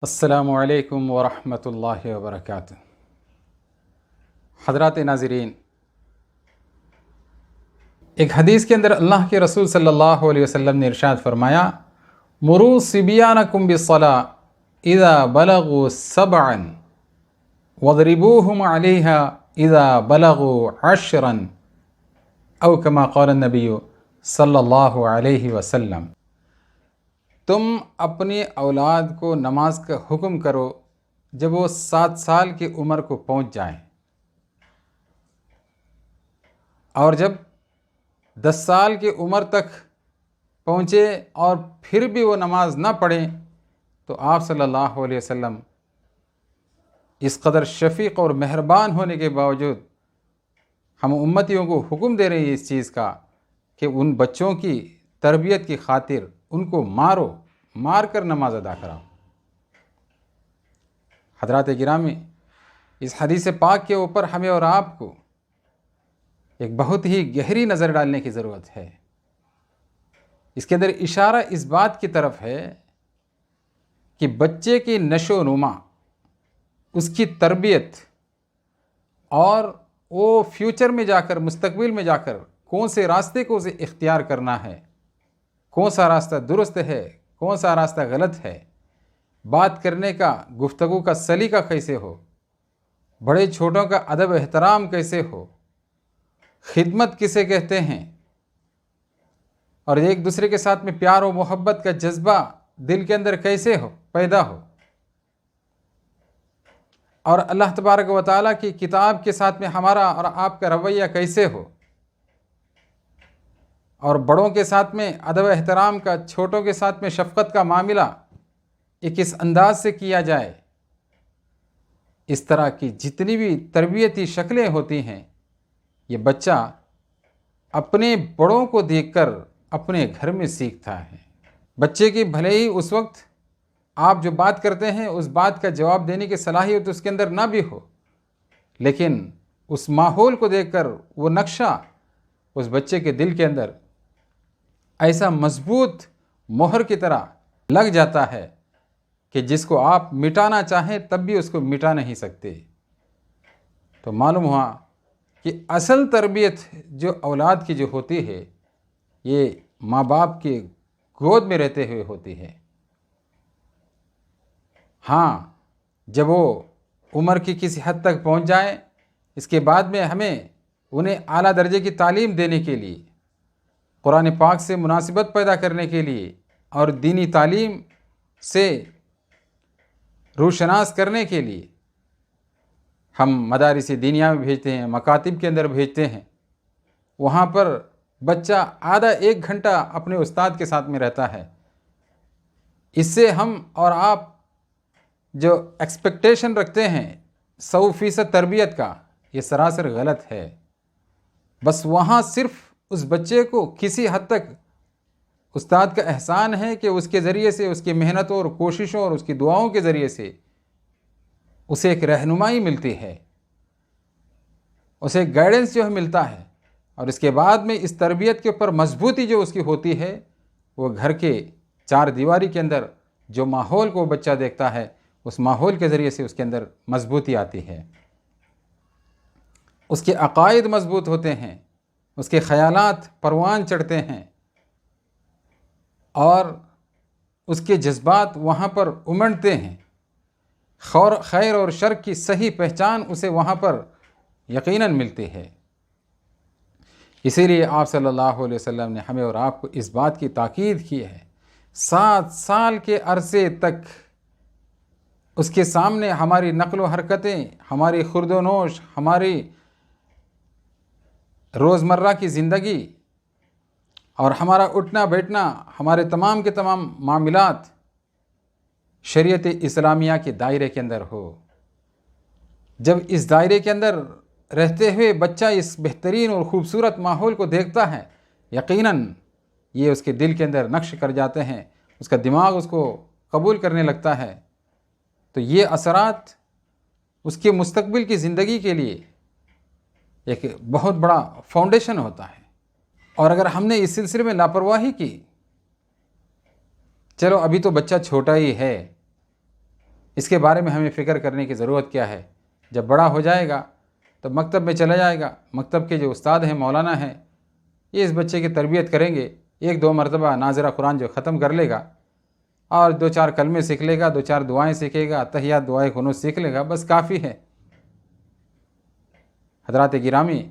السلام علیکم ورحمۃ اللہ وبرکاتہ۔ حضرات ناظرین، ایک حدیث کے اندر اللہ کے رسول صلی اللہ علیہ وسلم نے ارشاد فرمایا، مروا صبیانکم بالصلاۃ اذا بلغوا سبعا واضربوہم علیہا اذا بلغوا عشرا او کما قال النبی صلی اللہ علیہ وسلم۔ تم اپنی اولاد کو نماز کا حکم کرو جب وہ 7 سال کی عمر کو پہنچ جائیں، اور جب 10 سال کی عمر تک پہنچے اور پھر بھی وہ نماز نہ پڑھیں تو آپ صلی اللہ علیہ وسلم اس قدر شفیق اور مہربان ہونے کے باوجود ہم امتیوں کو حکم دے رہے ہیں اس چیز کا کہ ان بچوں کی تربیت کی خاطر ان کو مار کر نماز ادا کراؤ۔ حضرات گرامی، اس حدیث پاک کے اوپر ہمیں اور آپ کو ایک بہت ہی گہری نظر ڈالنے کی ضرورت ہے۔ اس کے اندر اشارہ اس بات کی طرف ہے کہ بچے کی نشو و نما، اس کی تربیت، اور وہ فیوچر میں جا کر، مستقبل میں جا کر کون سے راستے کو اسے اختیار کرنا ہے، کون سا راستہ درست ہے، کون سا راستہ غلط ہے، بات کرنے کا، گفتگو کا سلیقہ کیسے ہو، بڑے چھوٹوں کا ادب احترام کیسے ہو، خدمت کسے کہتے ہیں، اور ایک دوسرے کے ساتھ میں پیار و محبت کا جذبہ دل کے اندر کیسے پیدا ہو، اور اللہ تبارک و تعالیٰ کی کتاب کے ساتھ میں ہمارا اور آپ کا رویہ کیسے ہو، اور بڑوں کے ساتھ میں ادب احترام کا، چھوٹوں کے ساتھ میں شفقت کا معاملہ ایک اس انداز سے کیا جائے۔ اس طرح کی جتنی بھی تربیتی شکلیں ہوتی ہیں، یہ بچہ اپنے بڑوں کو دیکھ کر اپنے گھر میں سیکھتا ہے۔ بچے کی بھلے ہی اس وقت آپ جو بات کرتے ہیں اس بات کا جواب دینے کی صلاحیت اس کے اندر نہ بھی ہو، لیکن اس ماحول کو دیکھ کر وہ نقشہ اس بچے کے دل کے اندر ایسا مضبوط مہر کی طرح لگ جاتا ہے کہ جس کو آپ مٹانا چاہیں تب بھی اس کو مٹا نہیں سکتے۔ تو معلوم ہوا کہ اصل تربیت جو اولاد کی جو ہوتی ہے، یہ ماں باپ کے گود میں رہتے ہوئے ہوتی ہے۔ ہاں، جب وہ عمر کی کسی حد تک پہنچ جائیں، اس کے بعد میں ہمیں انہیں اعلیٰ درجے کی تعلیم دینے کے لیے، قرآن پاک سے مناسبت پیدا کرنے کے لیے اور دینی تعلیم سے روشناس کرنے کے لیے ہم مدارس دینیہ میں بھیجتے ہیں، مکاتب کے اندر بھیجتے ہیں۔ وہاں پر بچہ آدھا 1 گھنٹہ اپنے استاد کے ساتھ میں رہتا ہے۔ اس سے ہم اور آپ جو ایکسپیکٹیشن رکھتے ہیں 100% تربیت کا، یہ سراسر غلط ہے۔ بس وہاں صرف اس بچے کو کسی حد تک استاد کا احسان ہے کہ اس کے ذریعے سے، اس کی محنتوں اور کوششوں اور اس کی دعاؤں کے ذریعے سے اسے ایک رہنمائی ملتی ہے، اسے گائیڈنس جو ہے ملتا ہے، اور اس کے بعد میں اس تربیت کے اوپر مضبوطی جو اس کی ہوتی ہے، وہ گھر کے 4 دیواری کے اندر جو ماحول کو بچہ دیکھتا ہے، اس ماحول کے ذریعے سے اس کے اندر مضبوطی آتی ہے، اس کے عقائد مضبوط ہوتے ہیں، اس کے خیالات پروان چڑھتے ہیں، اور اس کے جذبات وہاں پر امنڈتے ہیں۔ خیر اور شر کی صحیح پہچان اسے وہاں پر یقیناً ملتی ہے۔ اسی لیے آپ صلی اللہ علیہ وسلم نے ہمیں اور آپ کو اس بات کی تاکید کی ہے، 7 سال کے عرصے تک اس کے سامنے ہماری نقل و حرکتیں، ہماری خورد و نوش، ہماری روزمرہ کی زندگی اور ہمارا اٹھنا بیٹھنا، ہمارے تمام کے تمام معاملات شریعت اسلامیہ کے دائرے کے اندر ہو۔ جب اس دائرے کے اندر رہتے ہوئے بچہ اس بہترین اور خوبصورت ماحول کو دیکھتا ہے، یقیناً یہ اس کے دل کے اندر نقش کر جاتے ہیں، اس کا دماغ اس کو قبول کرنے لگتا ہے، تو یہ اثرات اس کے مستقبل کی زندگی کے لیے ایک بہت بڑا فاؤنڈیشن ہوتا ہے۔ اور اگر ہم نے اس سلسلے میں لاپرواہی کی، چلو ابھی تو بچہ چھوٹا ہی ہے، اس کے بارے میں ہمیں فکر کرنے کی ضرورت کیا ہے؟ جب بڑا ہو جائے گا تو مکتب میں چلا جائے گا، مکتب کے جو استاد ہیں، مولانا ہیں، یہ اس بچے کی تربیت کریں گے، 1-2 مرتبہ ناظرہ قرآن جو ختم کر لے گا اور 2-4 کلمے سیکھ لے گا، 2-4 دعائیں سیکھے گا، تحیات دعائیں قنوت سیکھ لے گا، بس کافی ہے۔ حضرات گرامی،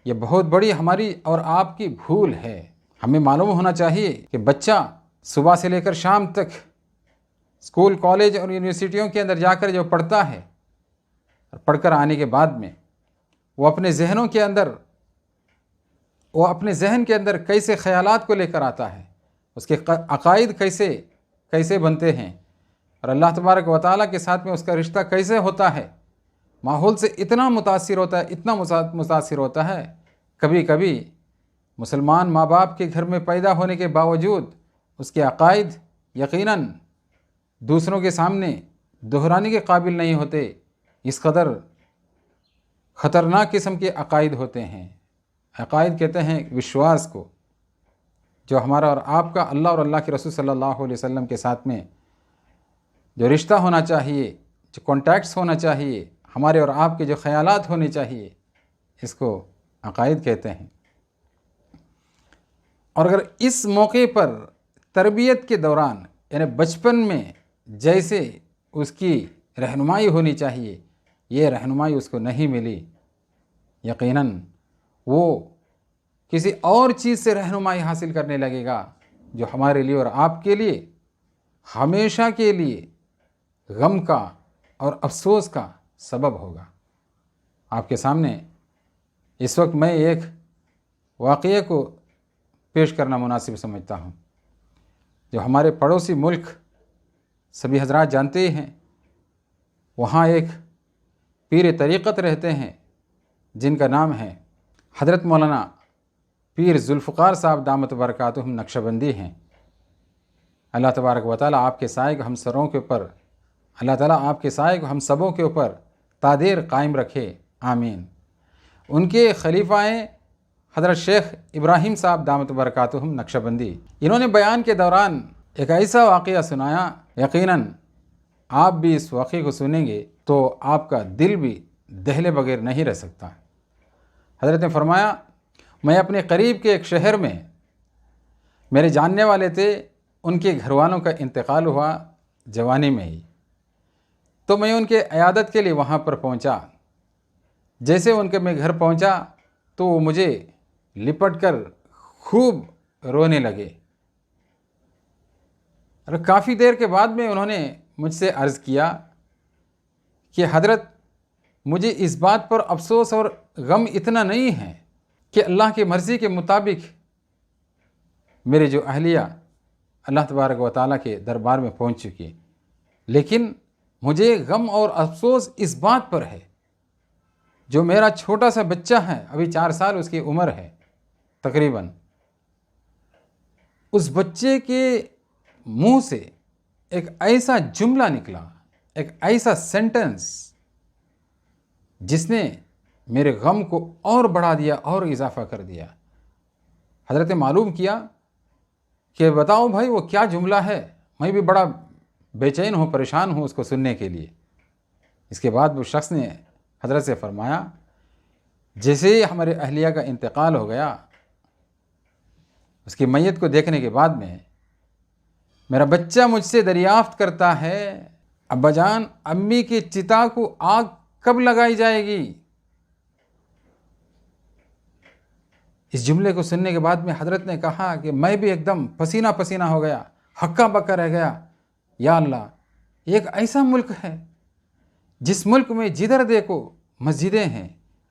یہ بہت بڑی ہماری اور آپ کی بھول ہے۔ ہمیں معلوم ہونا چاہیے کہ بچہ صبح سے لے کر شام تک اسکول، کالج اور یونیورسٹیوں کے اندر جا کر جو پڑھتا ہے، پڑھ کر آنے کے بعد میں وہ اپنے ذہن کے اندر کیسے خیالات کو لے کر آتا ہے، اس کے عقائد کیسے بنتے ہیں، اور اللہ تبارک و تعالیٰ کے ساتھ میں اس کا رشتہ کیسے ہوتا ہے، ماحول سے اتنا متاثر ہوتا ہے۔ کبھی کبھی مسلمان ماں باپ کے گھر میں پیدا ہونے کے باوجود اس کے عقائد یقیناً دوسروں کے سامنے دہرانے کے قابل نہیں ہوتے، اس قدر خطرناک قسم کے عقائد ہوتے ہیں۔ عقائد کہتے ہیں وشواس کو، جو ہمارا اور آپ کا اللہ اور اللہ کے رسول صلی اللہ علیہ وسلم کے ساتھ میں جو رشتہ ہونا چاہیے، جو کانٹیکٹس ہونا چاہیے، ہمارے اور آپ کے جو خیالات ہونے چاہیے، اس کو عقائد کہتے ہیں۔ اور اگر اس موقع پر تربیت کے دوران، یعنی بچپن میں جیسے اس کی رہنمائی ہونی چاہیے، یہ رہنمائی اس کو نہیں ملی، یقیناً وہ کسی اور چیز سے رہنمائی حاصل کرنے لگے گا، جو ہمارے لیے اور آپ کے لیے ہمیشہ کے لیے غم کا اور افسوس کا سبب ہوگا۔ آپ کے سامنے اس وقت میں ایک واقعے کو پیش کرنا مناسب سمجھتا ہوں، جو ہمارے پڑوسی ملک سبھی حضرات جانتے ہی ہیں۔ وہاں ایک پیر طریقت رہتے ہیں جن کا نام ہے حضرت مولانا پیر ذوالفقار صاحب دامت برکاتہم نقشبندی ہیں۔ اللہ تبارک و تعالیٰ آپ کے سائے کو ہم سروں کے اوپر، اللہ تعالیٰ آپ کے سائے کو ہم سبوں کے اوپر تادیر قائم رکھے، آمین۔ ان کے خلیفہ ہیں حضرت شیخ ابراہیم صاحب دامت برکاتہم نقشبندی۔ انہوں نے بیان کے دوران ایک ایسا واقعہ سنایا، یقیناً آپ بھی اس واقعے کو سنیں گے تو آپ کا دل بھی دہلے بغیر نہیں رہ سکتا۔ حضرت نے فرمایا، میں اپنے قریب کے ایک شہر میں، میرے جاننے والے تھے، ان کے گھر والوں کا انتقال ہوا جوانی میں ہی، تو میں ان کے عیادت کے لیے وہاں پر پہنچا۔ جیسے ان کے میں گھر پہنچا تو وہ مجھے لپٹ کر خوب رونے لگے، اور کافی دیر کے بعد میں انہوں نے مجھ سے عرض کیا کہ حضرت، مجھے اس بات پر افسوس اور غم اتنا نہیں ہے کہ اللہ کی مرضی کے مطابق میرے جو اہلیہ اللہ تبارک و تعالیٰ کے دربار میں پہنچ چکی، لیکن مجھے غم اور افسوس اس بات پر ہے جو میرا چھوٹا سا بچہ ہے، ابھی 4 سال اس کی عمر ہے تقریباً، اس بچے کے منہ سے ایک ایسا جملہ نکلا، ایک ایسا سینٹنس جس نے میرے غم کو اور بڑھا دیا اور اضافہ کر دیا۔ حضرت نے معلوم کیا کہ بتاؤ بھائی وہ کیا جملہ ہے، میں بھی بڑا بے چین ہوں، پریشان ہوں اس کو سننے کے لیے۔ اس کے بعد وہ شخص نے حضرت سے فرمایا، جیسے ہی ہمارے اہلیہ کا انتقال ہو گیا، اس کی میت کو دیکھنے کے بعد میں میرا بچہ مجھ سے دریافت کرتا ہے، ابا جان، امی کی چتا کو آگ کب لگائی جائے گی؟ اس جملے کو سننے کے بعد میں حضرت نے کہا کہ میں بھی ایک دم پسینہ پسینہ ہو گیا، ہکا بکا رہ گیا۔ یا اللہ، ایک ایسا ملک ہے جس ملک میں جدھر دیکھو مسجدیں ہیں،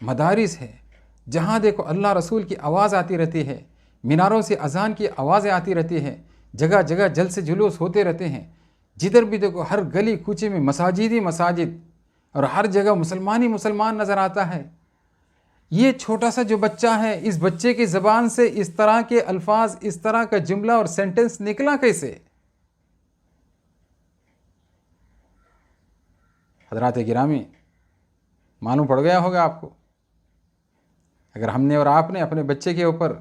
مدارس ہیں، جہاں دیکھو اللہ رسول کی آواز آتی رہتی ہے، میناروں سے اذان کی آوازیں آتی رہتی ہیں، جگہ جگہ جلسے جلوس ہوتے رہتے ہیں، جدھر بھی دیکھو ہر گلی کوچے میں مساجد ہی مساجد، اور ہر جگہ مسلمان ہی مسلمان نظر آتا ہے۔ یہ چھوٹا سا جو بچہ ہے، اس بچے کی زبان سے اس طرح کے الفاظ، اس طرح کا جملہ اور سینٹنس نکلا کیسے؟ حضرات گرامی، معلوم پڑ گیا ہوگا آپ کو، اگر ہم نے اور آپ نے اپنے بچے کے اوپر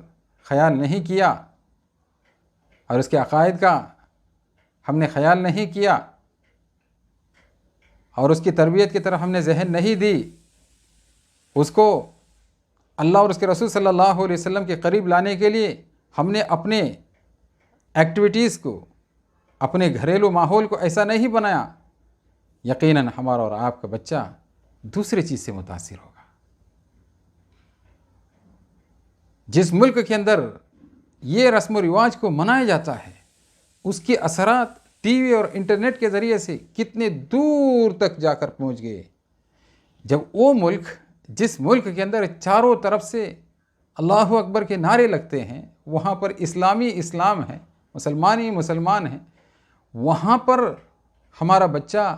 خیال نہیں کیا اور اس کے عقائد کا ہم نے خیال نہیں کیا، اور اس کی تربیت کی طرف ہم نے ذہن نہیں دی، اس کو اللہ اور اس کے رسول صلی اللہ علیہ وسلم کے قریب لانے کے لیے ہم نے اپنے ایکٹیویٹیز کو، اپنے گھریلو ماحول کو ایسا نہیں بنایا، یقیناً ہمارا اور آپ کا بچہ دوسری چیز سے متاثر ہوگا۔ جس ملک کے اندر یہ رسم و رواج کو منایا جاتا ہے، اس کے اثرات ٹی وی اور انٹرنیٹ کے ذریعے سے کتنے دور تک جا کر پہنچ گئے۔ جب وہ ملک، جس ملک کے اندر چاروں طرف سے اللہ اکبر کے نعرے لگتے ہیں، وہاں پر اسلامی اسلام ہے، مسلمان ہی مسلمان ہیں، وہاں پر ہمارا بچہ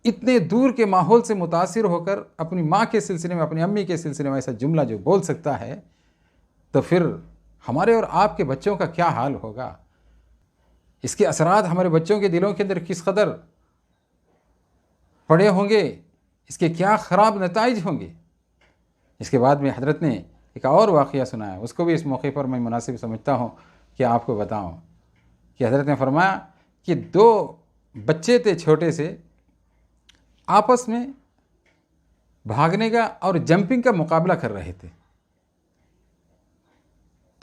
اتنے دور کے ماحول سے متاثر ہو کر اپنی ماں کے سلسلے میں، اپنی امی کے سلسلے میں ایسا جملہ جو بول سکتا ہے، تو پھر ہمارے اور آپ کے بچوں کا کیا حال ہوگا؟ اس کے اثرات ہمارے بچوں کے دلوں کے اندر کس قدر پڑے ہوں گے، اس کے کیا خراب نتائج ہوں گے۔ اس کے بعد میں حضرت نے ایک اور واقعہ سنایا، اس کو بھی اس موقع پر میں مناسب سمجھتا ہوں کہ آپ کو بتاؤں، کہ حضرت نے فرمایا کہ 2 بچے تھے چھوٹے سے، آپس میں بھاگنے کا اور جمپنگ کا مقابلہ کر رہے تھے۔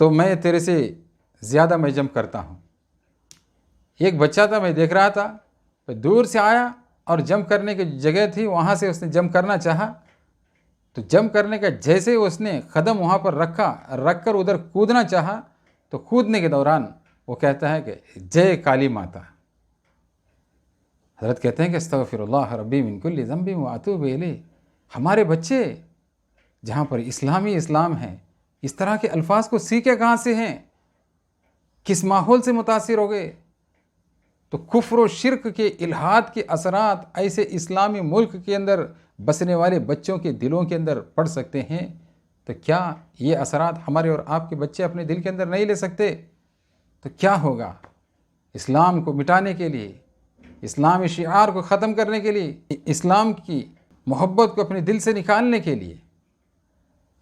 تو میں تیرے سے زیادہ میں جمپ کرتا ہوں۔ ایک بچہ تھا، میں دیکھ رہا تھا، دور سے آیا اور جمپ کرنے کی جگہ تھی، وہاں سے اس نے جمپ کرنا چاہا، تو جمپ کرنے کا جیسے اس نے قدم وہاں پر رکھ کر ادھر کودنا چاہا، تو کودنے کے دوران وہ کہتا ہے کہ جے کالی ماتا۔ حضرت کہتے ہیں کہ استغفر اللہ ربی من کل ذنب واتوب الیہ۔ ہمارے بچے جہاں پر اسلامی اسلام ہے، اس طرح کے الفاظ کو سیکھے کہاں سے ہیں؟ کس ماحول سے متاثر ہو گئے؟ تو کفر و شرک کے الحاد کے اثرات ایسے اسلامی ملک کے اندر بسنے والے بچوں کے دلوں کے اندر پڑ سکتے ہیں، تو کیا یہ اثرات ہمارے اور آپ کے بچے اپنے دل کے اندر نہیں لے سکتے؟ تو کیا ہوگا؟ اسلام کو مٹانے کے لیے، اسلامی شعار کو ختم کرنے کے لیے، اسلام کی محبت کو اپنے دل سے نکالنے کے لیے،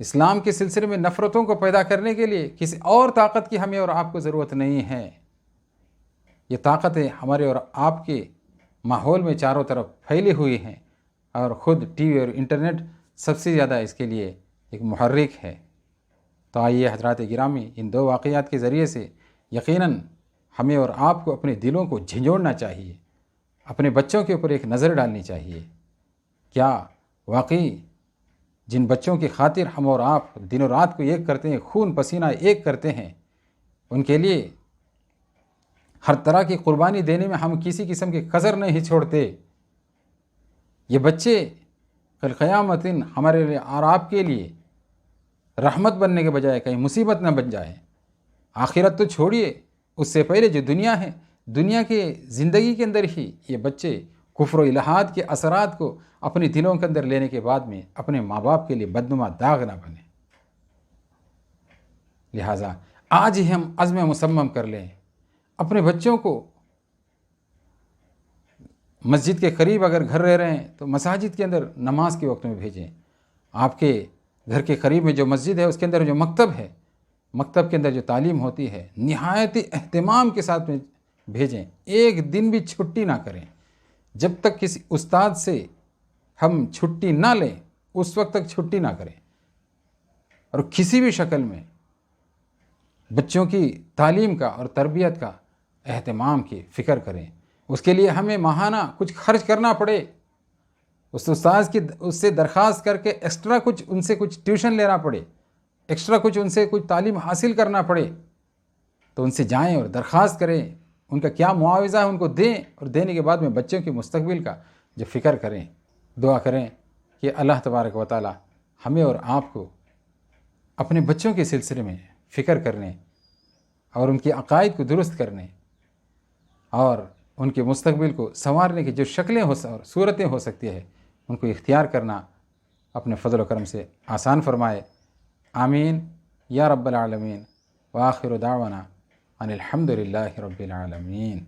اسلام کے سلسلے میں نفرتوں کو پیدا کرنے کے لیے کسی اور طاقت کی ہمیں اور آپ کو ضرورت نہیں ہے۔ یہ طاقتیں ہمارے اور آپ کے ماحول میں چاروں طرف پھیلی ہوئی ہیں، اور خود ٹی وی اور انٹرنیٹ سب سے زیادہ اس کے لیے ایک محرک ہے۔ تو آئیے حضرات گرامی، ان 2 واقعات کے ذریعے سے یقیناً ہمیں اور آپ کو اپنے دلوں کو جھنجھوڑنا چاہیے، اپنے بچوں کے اوپر ایک نظر ڈالنی چاہیے۔ کیا واقعی جن بچوں کی خاطر ہم اور آپ دن و رات کو ایک کرتے ہیں، خون پسینہ ایک کرتے ہیں، ان کے لیے ہر طرح کی قربانی دینے میں ہم کسی قسم کی کسر نہیں چھوڑتے؟ یہ بچے کل قیامت دن ہمارے لیے اور آپ کے لیے رحمت بننے کے بجائے کہیں مصیبت نہ بن جائے۔ آخرت تو چھوڑیے، اس سے پہلے جو دنیا ہے، دنیا کے زندگی کے اندر ہی یہ بچے کفر و الحاد کے اثرات کو اپنے دلوں کے اندر لینے کے بعد میں اپنے ماں باپ کے لیے بدنما داغ نہ بنے۔ لہٰذا آج ہی ہم عزم مصمم کر لیں، اپنے بچوں کو مسجد کے قریب اگر گھر رہ رہے ہیں تو مساجد کے اندر نماز کے وقت میں بھیجیں۔ آپ کے گھر کے قریب میں جو مسجد ہے، اس کے اندر جو مکتب ہے، مکتب کے اندر جو تعلیم ہوتی ہے، نہایت اہتمام کے ساتھ میں بھیجیں۔ ایک دن بھی چھٹی نہ کریں، جب تک کسی استاد سے ہم چھٹی نہ لیں اس وقت تک چھٹی نہ کریں، اور کسی بھی شکل میں بچوں کی تعلیم کا اور تربیت کا اہتمام کی فکر کریں۔ اس کے لیے ہمیں ماہانہ کچھ خرچ کرنا پڑے، اس استاذ کی اس سے درخواست کر کے ایکسٹرا کچھ ان سے کچھ ٹیوشن لینا پڑے، ایکسٹرا کچھ ان سے کچھ تعلیم حاصل کرنا پڑے، تو ان سے جائیں اور درخواست کریں، ان کا کیا معاوضہ ہے ان کو دیں، اور دینے کے بعد میں بچوں کے مستقبل کا جو فکر کریں۔ دعا کریں کہ اللہ تبارک و تعالی ہمیں اور آپ کو اپنے بچوں کے سلسلے میں فکر کرنے اور ان کے عقائد کو درست کرنے اور ان کے مستقبل کو سنوارنے کی جو شکلیں اور صورتیں ہو سکتی ہے، ان کو اختیار کرنا اپنے فضل و کرم سے آسان فرمائے۔ آمین یا رب العالمین، وآخر دعوانا ان الحمد للہ رب العالمین۔